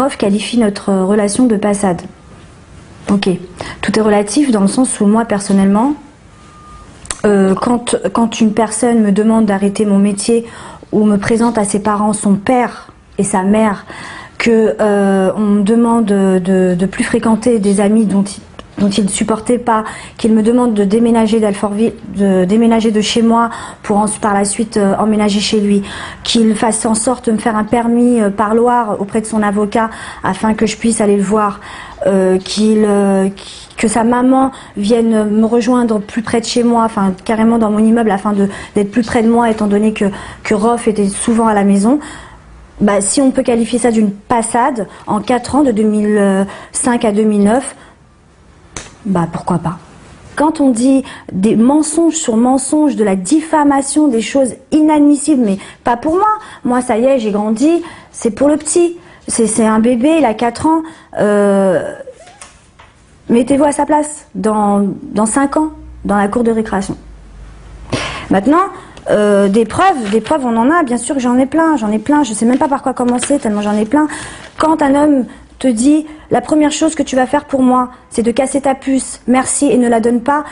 Prof qualifie notre relation de passade. Ok, tout est relatif dans le sens où moi personnellement, quand une personne me demande d'arrêter mon métier ou me présente à ses parents, son père et sa mère, que on me demande de plus fréquenter des amis dont il ne supportait pas, qu'il me demande de déménager d'Alfortville, de déménager de chez moi pour par la suite emménager chez lui, qu'il fasse en sorte de me faire un permis par Loire auprès de son avocat afin que je puisse aller le voir, que sa maman vienne me rejoindre plus près de chez moi, enfin carrément dans mon immeuble afin d'être plus près de moi étant donné que Rof était souvent à la maison. Bah, si on peut qualifier ça d'une passade en 4 ans de 2005 à 2009, bah pourquoi pas. Quand on dit des mensonges sur mensonges, de la diffamation, des choses inadmissibles, mais pas pour moi. Moi, ça y est, j'ai grandi, c'est pour le petit. C'est un bébé, il a 4 ans. Mettez-vous à sa place dans 5 ans, dans la cour de récréation. Maintenant, des preuves, on en a, bien sûr que j'en ai plein, je sais même pas par quoi commencer, tellement j'en ai plein. Quand un homme te dit la première chose que tu vas faire pour moi, c'est de casser ta puce, merci, et ne la donne pas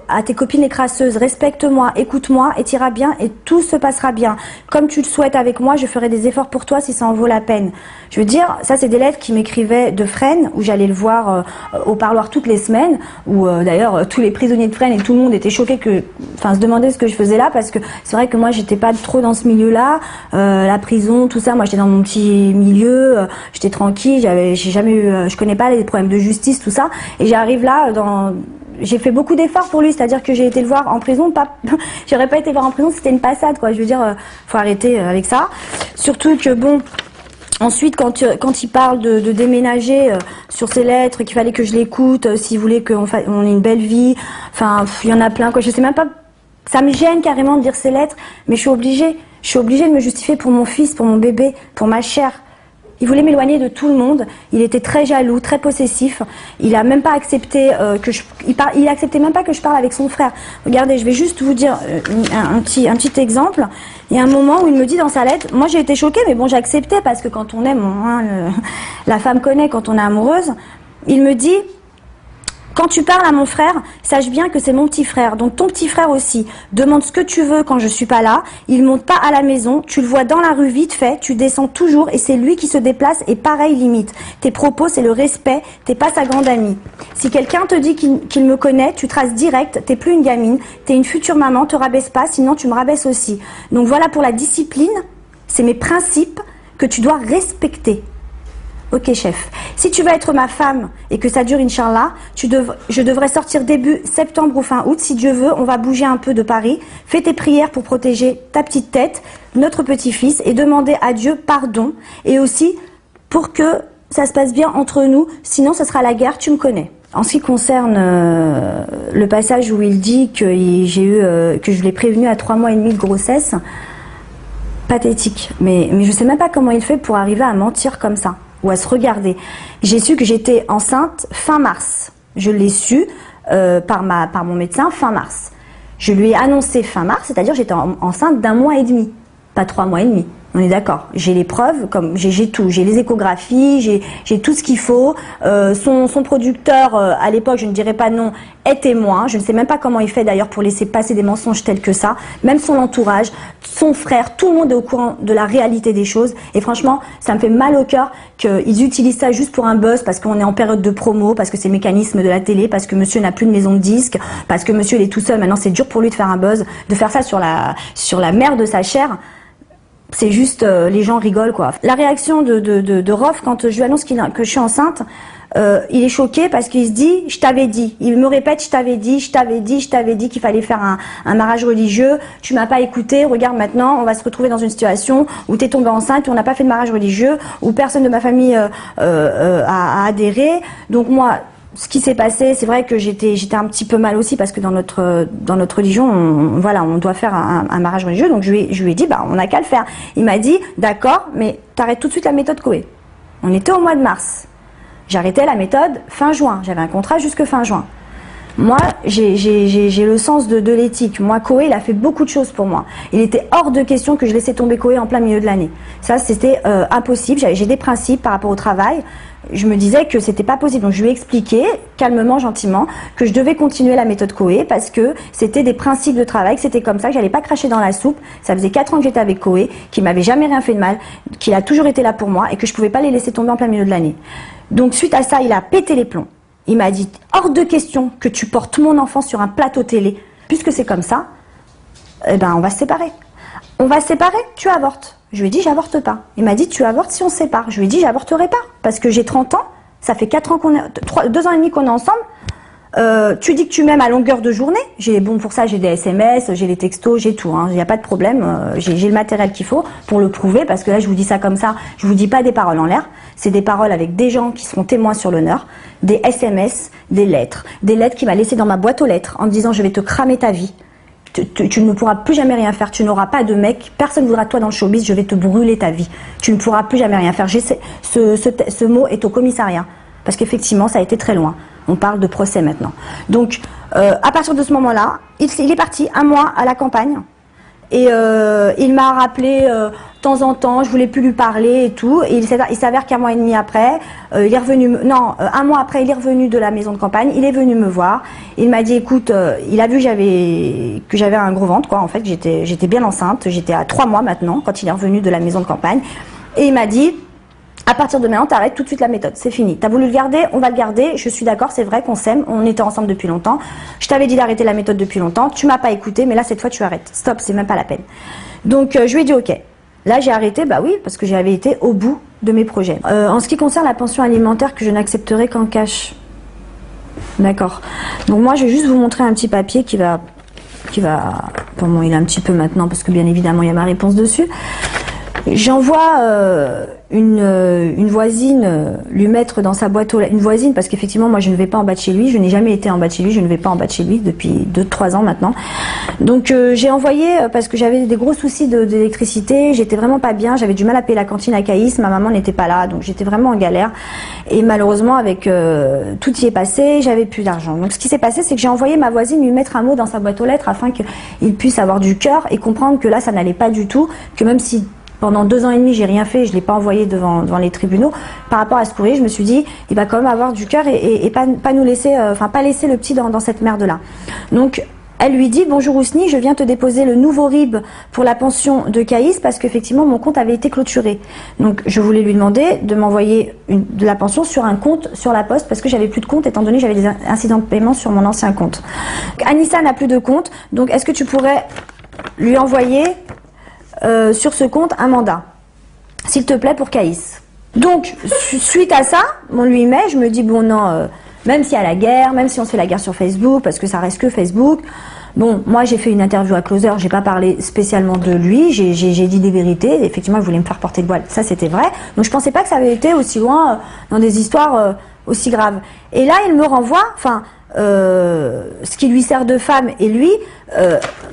à tes copines écrasseuses, respecte-moi, écoute-moi, et t'iras bien, et tout se passera bien. Comme tu le souhaites avec moi, je ferai des efforts pour toi si ça en vaut la peine. Je veux dire, ça c'est des lettres qui m'écrivait de Fresnes, où j'allais le voir au parloir toutes les semaines, où d'ailleurs tous les prisonniers de Fresnes et tout le monde était choqués se demandaient ce que je faisais là, parce que c'est vrai que moi j'étais pas trop dans ce milieu-là, la prison, tout ça, moi j'étais dans mon petit milieu, j'étais tranquille, j'ai jamais eu, je connais pas les problèmes de justice, tout ça, et j'arrive là j'ai fait beaucoup d'efforts pour lui, c'est-à-dire que j'ai été le voir en prison, j'aurais pas été le voir en prison, c'était une passade, quoi. Je veux dire, faut arrêter avec ça. Surtout que bon, ensuite quand il parle de déménager sur ses lettres, qu'il fallait que je l'écoute, s'il voulait qu'on ait une belle vie, enfin, il y en a plein, quoi. Je sais même pas, ça me gêne carrément de dire ces lettres, mais je suis obligée de me justifier pour mon fils, pour mon bébé, pour ma chair. Il voulait m'éloigner de tout le monde. Il était très jaloux, très possessif. Il a même pas accepté il acceptait même pas que je parle avec son frère. Regardez, je vais juste vous dire un petit exemple. Il y a un moment où il me dit dans sa lettre, moi j'ai été choquée, mais bon j'ai accepté parce que quand on aime, la femme connaît quand on est amoureuse. Il me dit: quand tu parles à mon frère, sache bien que c'est mon petit frère, donc ton petit frère aussi. Demande ce que tu veux quand je suis pas là. Il monte pas à la maison, tu le vois dans la rue vite fait, tu descends toujours et c'est lui qui se déplace et pareil limite. Tes propos, c'est le respect, t'es pas sa grande amie. Si quelqu'un te dit qu'il me connaît, tu traces direct, t'es plus une gamine, t'es une future maman, te rabaisse pas, sinon tu me rabaisses aussi. Donc voilà pour la discipline, c'est mes principes que tu dois respecter. Ok chef, si tu veux être ma femme et que ça dure Inch'Allah, je devrais sortir début septembre ou fin août. Si Dieu veut, on va bouger un peu de Paris. Fais tes prières pour protéger ta petite tête, notre petit-fils, et demander à Dieu pardon. Et aussi pour que ça se passe bien entre nous, sinon ce sera la guerre, tu me connais. En ce qui concerne le passage où il dit que je l'ai prévenu à 3 mois et demi de grossesse, pathétique. Mais je sais même pas comment il fait pour arriver à mentir comme ça. Ou à se regarder. J'ai su que j'étais enceinte fin mars. Je l'ai su par mon médecin fin mars. Je lui ai annoncé fin mars, c'est-à-dire j'étais enceinte d'1 mois et demi, pas 3 mois et demi. On est d'accord. J'ai les preuves, comme j'ai tout, j'ai les échographies, j'ai tout ce qu'il faut. Son producteur, à l'époque, je ne dirais pas non, est témoin. Je ne sais même pas comment il fait d'ailleurs pour laisser passer des mensonges tels que ça. Même son entourage, son frère, tout le monde est au courant de la réalité des choses. Et franchement, ça me fait mal au cœur qu'ils utilisent ça juste pour un buzz, parce qu'on est en période de promo, parce que c'est le mécanisme de la télé, parce que monsieur n'a plus de maison de disques, parce que monsieur il est tout seul. Maintenant, c'est dur pour lui de faire un buzz, de faire ça sur la mère de sa chair. C'est juste, les gens rigolent quoi. La réaction de Rof quand je lui annonce que je suis enceinte, il est choqué parce qu'il se dit, je t'avais dit. Il me répète, je t'avais dit qu'il fallait faire un mariage religieux. Tu m'as pas écouté. Regarde maintenant, on va se retrouver dans une situation où t'es tombée enceinte, où on n'a pas fait de mariage religieux, où personne de ma famille a adhéré. Donc moi, ce qui s'est passé, c'est vrai que j'étais un petit peu mal aussi parce que dans notre religion, on doit faire un mariage religieux. Donc je lui ai dit, on n'a qu'à le faire. Il m'a dit, d'accord, mais t'arrêtes tout de suite la méthode Coué. On était au mois de mars. J'arrêtais la méthode fin juin. J'avais un contrat jusque fin juin. Moi, j'ai le sens de l'éthique. Moi, Koé, il a fait beaucoup de choses pour moi. Il était hors de question que je laissais tomber Koé en plein milieu de l'année. Ça, c'était impossible. J'ai des principes par rapport au travail. Je me disais que c'était pas possible. Donc, je lui ai expliqué, calmement, gentiment, que je devais continuer la méthode Koé parce que c'était des principes de travail, que c'était comme ça, que j'allais pas cracher dans la soupe. Ça faisait 4 ans que j'étais avec Koé, qu'il m'avait jamais rien fait de mal, qu'il a toujours été là pour moi et que je pouvais pas les laisser tomber en plein milieu de l'année. Donc, suite à ça, il a pété les plombs. Il m'a dit, hors de question que tu portes mon enfant sur un plateau télé. Puisque c'est comme ça, eh ben, on va se séparer. On va se séparer, tu avortes. Je lui ai dit, j'avorte pas. Il m'a dit, tu avortes si on se sépare. Je lui ai dit, j'avorterai pas. Parce que j'ai 30 ans, ça fait 4 ans qu'on est, 2 ans et demi qu'on est ensemble. Tu dis que tu m'aimes à longueur de journée. Bon, pour ça, j'ai des SMS, j'ai les textos, j'ai tout. Il n'y a pas de problème. J'ai le matériel qu'il faut pour le prouver. Parce que là, je vous dis ça comme ça. Je vous dis pas des paroles en l'air. C'est des paroles avec des gens qui seront témoins sur l'honneur. Des SMS, des lettres qu'il m'a laissées dans ma boîte aux lettres en me disant, je vais te cramer ta vie. Tu ne pourras plus jamais rien faire. Tu n'auras pas de mec. Personne ne voudra de toi dans le showbiz. Je vais te brûler ta vie. Tu ne pourras plus jamais rien faire. Ce mot est au commissariat. Parce qu'effectivement, ça a été très loin. On parle de procès maintenant. Donc, à partir de ce moment-là, il est parti 1 mois à la campagne. Et il m'a rappelé de temps en temps, je voulais plus lui parler et tout. Et il s'avère qu'1 mois et demi après, il est revenu, 1 mois après, il est revenu de la maison de campagne. Il est venu me voir. Il m'a dit, écoute, il a vu que j'avais un gros ventre, quoi. En fait, j'étais bien enceinte. J'étais à 3 mois maintenant quand il est revenu de la maison de campagne. Et il m'a dit, à partir de maintenant, t'arrêtes tout de suite la méthode, c'est fini. T'as voulu le garder, on va le garder. Je suis d'accord, c'est vrai qu'on s'aime, on était ensemble depuis longtemps. Je t'avais dit d'arrêter la méthode depuis longtemps, tu m'as pas écouté, mais là cette fois tu arrêtes. Stop, c'est même pas la peine. Donc je lui ai dit ok. Là j'ai arrêté, bah oui, parce que j'avais été au bout de mes projets. En ce qui concerne la pension alimentaire que je n'accepterai qu'en cash. D'accord. Donc moi je vais juste vous montrer un petit papier qui va, bon, il est un petit peu maintenant parce que bien évidemment il y a ma réponse dessus. J'envoie une voisine lui mettre dans sa boîte aux lettres, une voisine parce qu'effectivement moi je ne vais pas en bas de chez lui, je n'ai jamais été en bas de chez lui, je ne vais pas en bas de chez lui depuis 2-3 ans maintenant. Donc j'ai envoyé parce que j'avais des gros soucis d'électricité, j'étais vraiment pas bien, j'avais du mal à payer la cantine à Caïs, ma maman n'était pas là, donc j'étais vraiment en galère et malheureusement avec tout y est passé, j'avais plus d'argent. Donc ce qui s'est passé c'est que j'ai envoyé ma voisine lui mettre un mot dans sa boîte aux lettres afin qu'il puisse avoir du cœur et comprendre que là ça n'allait pas du tout, que même si pendant 2 ans et demi, j'ai rien fait, je l'ai pas envoyé devant les tribunaux. Par rapport à ce courrier, je me suis dit, il va quand même avoir du cœur et pas nous laisser, pas laisser le petit dans cette merde-là. Donc, elle lui dit, bonjour Ousni, je viens te déposer le nouveau RIB pour la pension de Caïs parce qu'effectivement, mon compte avait été clôturé. Donc, je voulais lui demander de m'envoyer de la pension sur un compte sur la poste parce que j'avais plus de compte étant donné que j'avais des incidents de paiement sur mon ancien compte. Anissa n'a plus de compte, donc est-ce que tu pourrais lui envoyer sur ce compte un mandat, s'il te plaît, pour Caïs. Donc, suite à ça, on lui met, je me dis, bon non, même s'il y a la guerre, même si on se fait la guerre sur Facebook, parce que ça reste que Facebook, bon, moi j'ai fait une interview à Closer, j'ai pas parlé spécialement de lui, j'ai dit des vérités, effectivement il voulait me faire porter le voile, ça c'était vrai, donc je pensais pas que ça avait été aussi loin dans des histoires aussi graves. Et là il me renvoie, ce qui lui sert de femme et lui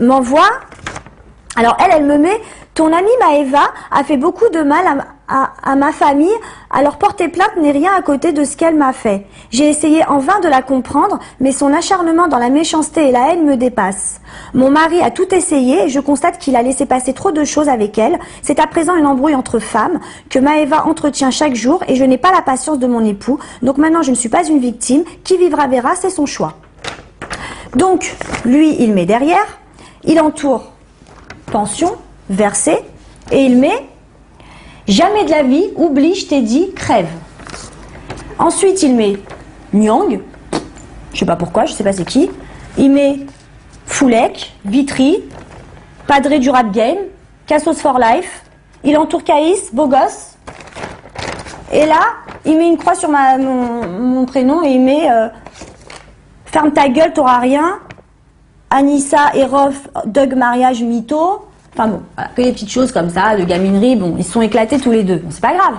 m'envoie. Alors elle me met, ton amie Maëva a fait beaucoup de mal à ma famille, alors porter plainte n'est rien à côté de ce qu'elle m'a fait. J'ai essayé en vain de la comprendre, mais son acharnement dans la méchanceté et la haine me dépasse. Mon mari a tout essayé et je constate qu'il a laissé passer trop de choses avec elle. C'est à présent une embrouille entre femmes que Maëva entretient chaque jour et je n'ai pas la patience de mon époux. Donc maintenant je ne suis pas une victime, qui vivra verra, c'est son choix. Donc lui il met derrière, il entoure pension versée et il met jamais de la vie, oublie, je t'ai dit, crève. Ensuite il met Nyang, je sais pas pourquoi, je sais pas c'est qui. Il met Foulek, Vitry, Padré du rap game, Cassos for life. Il entoure Caïs, beau gosse. Et là il met une croix sur mon prénom et il met ferme ta gueule, t'auras rien. Anissa, Erof, Doug, mariage, mytho. Enfin bon, voilà, que des petites choses comme ça, de gaminerie. Bon, ils sont éclatés tous les deux. Bon, c'est pas grave.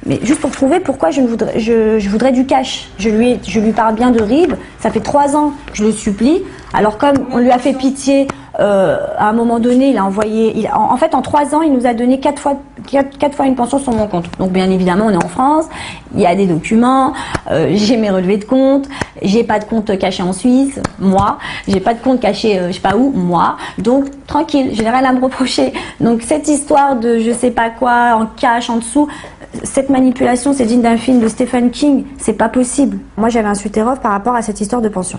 Mais juste pour prouver pourquoi je voudrais du cash. Je lui parle bien de RIB. Ça fait 3 ans que je le supplie. Alors comme on lui a fait pitié À un moment donné, il a envoyé, en fait, en 3 ans, il nous a donné 4 fois une pension sur mon compte. Donc, bien évidemment, on est en France, il y a des documents, j'ai mes relevés de compte, j'ai pas de compte caché en Suisse, moi, j'ai pas de compte caché, je sais pas où, moi. Donc, tranquille, je n'ai rien à me reprocher. Donc, cette histoire de je sais pas quoi, en cash, en dessous, cette manipulation, c'est digne d'un film de Stephen King, c'est pas possible. Moi, j'avais insulté Rof par rapport à cette histoire de pension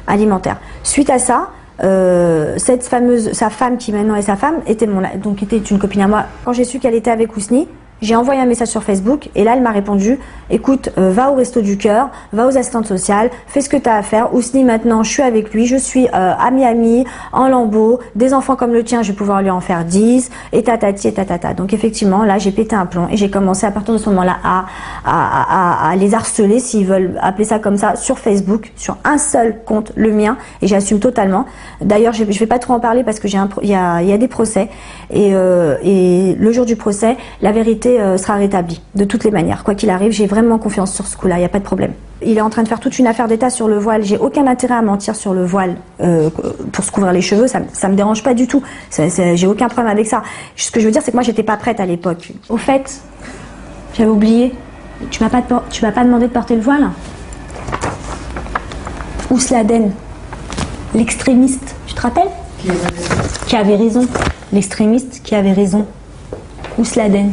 alimentaire. Suite à ça, sa femme qui maintenant est sa femme, était une copine à moi. Quand j'ai su qu'elle était avec Ousni, j'ai envoyé un message sur Facebook et là elle m'a répondu, écoute, va au Resto du Cœur, va aux assistantes sociales, fais ce que tu as à faire. Ousni maintenant, je suis avec lui, je suis à Miami, en lambeaux, des enfants comme le tien, je vais pouvoir lui en faire 10, et tatati et tatata. Donc effectivement, là j'ai pété un plomb et j'ai commencé à partir de ce moment-là à les harceler, s'ils veulent appeler ça comme ça, sur Facebook, sur un seul compte, le mien, et j'assume totalement. D'ailleurs, je vais pas trop en parler parce que il y a des procès et le jour du procès, la vérité sera rétablie de toutes les manières. Quoi qu'il arrive, j'ai vraiment confiance sur ce coup-là, il n'y a pas de problème. Il est en train de faire toute une affaire d'État sur le voile. J'ai aucun intérêt à mentir sur le voile pour se couvrir les cheveux, ça me dérange pas du tout. J'ai aucun problème avec ça. Ce que je veux dire, c'est que moi, j'étais pas prête à l'époque. Au fait, j'avais oublié, tu m'as pas demandé de porter le voile? Ousladen, l'extrémiste, tu te rappelles? Qui avait raison. L'extrémiste qui avait raison. Ousladen.